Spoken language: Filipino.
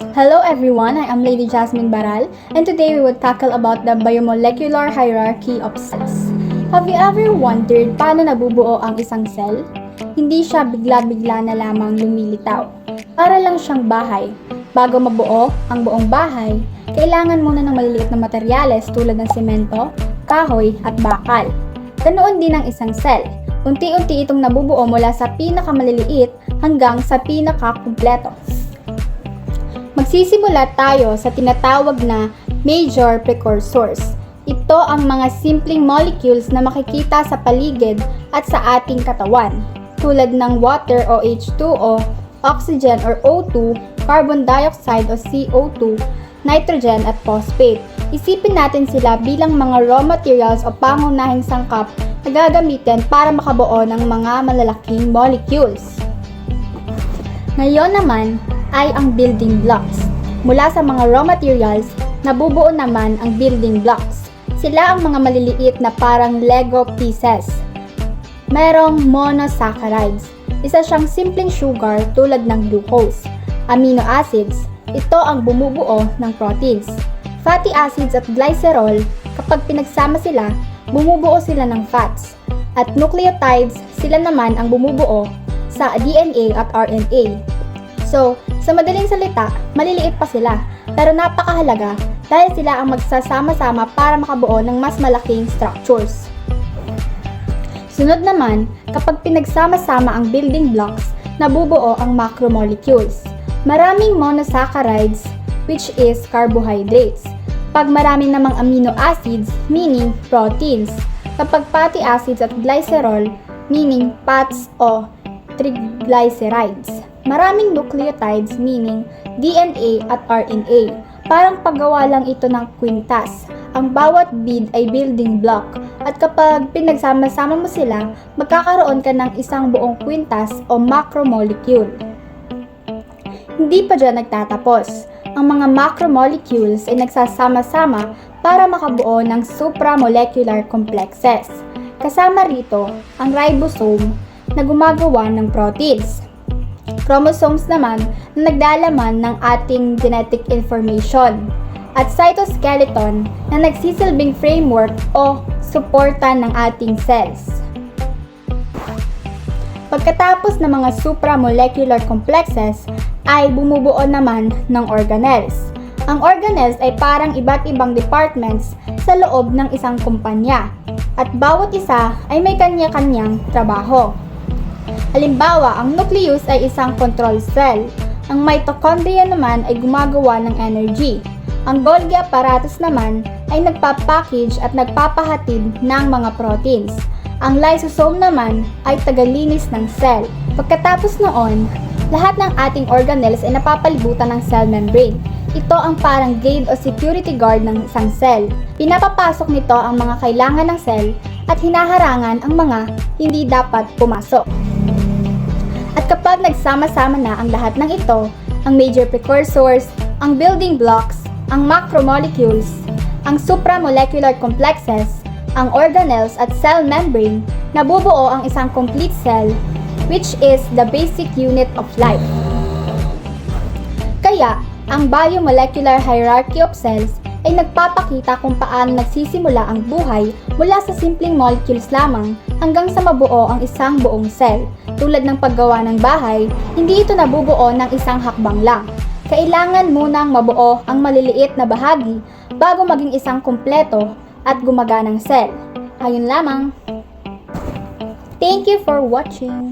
Hello everyone, I am Lady Jasmine Baral, and today we will tackle about the biomolecular hierarchy of cells. Have you ever wondered paano nabubuo ang isang cell? Hindi siya bigla-bigla na lamang lumilitaw. Para lang siyang bahay. Bago mabuo ang buong bahay, kailangan muna ng maliliit na materyales tulad ng semento, kahoy at bakal. Ganoon din ang isang cell. Unti-unti itong nabubuo mula sa pinakamaliliit hanggang sa pinakakumpleto. Magsisimula tayo sa tinatawag na major precursors. Ito ang mga simpleng molecules na makikita sa paligid at sa ating katawan, tulad ng water o H2O, oxygen or O2, carbon dioxide o CO2, nitrogen at phosphate. Isipin natin sila bilang mga raw materials o pangunahing sangkap na gagamitin para makabuo ng mga malalaking molecules. Ngayon naman ay ang building blocks. Mula sa mga raw materials, nabubuo naman ang building blocks. Sila ang mga maliliit na parang Lego pieces. Merong monosaccharides. Isa siyang simpleng sugar tulad ng glucose. Amino acids. Ito ang bumubuo ng proteins. Fatty acids at glycerol, kapag pinagsama sila, bumubuo sila ng fats. At nucleotides, sila naman ang bumubuo sa DNA at RNA. So, sa madaling salita, maliliit pa sila, pero napakahalaga dahil sila ang magsasama-sama para makabuo ng mas malaking structures. Sunod naman, kapag pinagsama-sama ang building blocks, nabubuo ang macromolecules. Maraming monosaccharides, which is carbohydrates. Pag marami namang amino acids, meaning proteins. Kapag fatty acids at glycerol, meaning fats o triglycerides. Maraming nucleotides, meaning DNA at RNA. Parang paggawa lang ito ng kwintas. Ang bawat bead ay building block. At kapag pinagsama-sama mo sila, magkakaroon ka ng isang buong kwintas o macromolecule. Hindi pa dyan nagtatapos. Ang mga macromolecules ay nagsasama-sama para makabuo ng supramolecular complexes. Kasama rito ang ribosome na gumagawa ng proteins. Chromosomes naman na nagdalaman ng ating genetic information. At cytoskeleton na nagsisilbing framework o suporta ng ating cells. Pagkatapos ng mga supramolecular complexes, ay bumubuo naman ng organelles. Ang organelles ay parang iba't ibang departments sa loob ng isang kumpanya. At bawat isa ay may kanya-kanyang trabaho. Halimbawa, ang nucleus ay isang control cell. Ang mitochondria naman ay gumagawa ng energy. Ang Golgi apparatus naman ay nagpapackage at nagpapahatid ng mga proteins. Ang lysosome naman ay tagalinis ng cell. Pagkatapos noon, lahat ng ating organelles ay napapalibutan ng cell membrane. Ito ang parang gate o security guard ng isang cell. Pinapapasok nito ang mga kailangan ng cell at hinaharangan ang mga hindi dapat pumasok. At kapag nagsama-sama na ang lahat ng ito, ang major precursors, ang building blocks, ang macromolecules, ang supramolecular complexes, ang organelles at cell membrane, nabubuo ang isang complete cell, which is the basic unit of life. Kaya, ang biomolecular hierarchy of cells ay nagpapakita kung paano nagsisimula ang buhay mula sa simpleng molecules lamang hanggang sa mabuo ang isang buong cell. Tulad ng paggawa ng bahay, hindi ito nabubuo ng isang hakbang lang. Kailangan munang mabuo ang maliliit na bahagi bago maging isang kumpleto at gumaganang cell. Ayun lamang. Thank you for watching.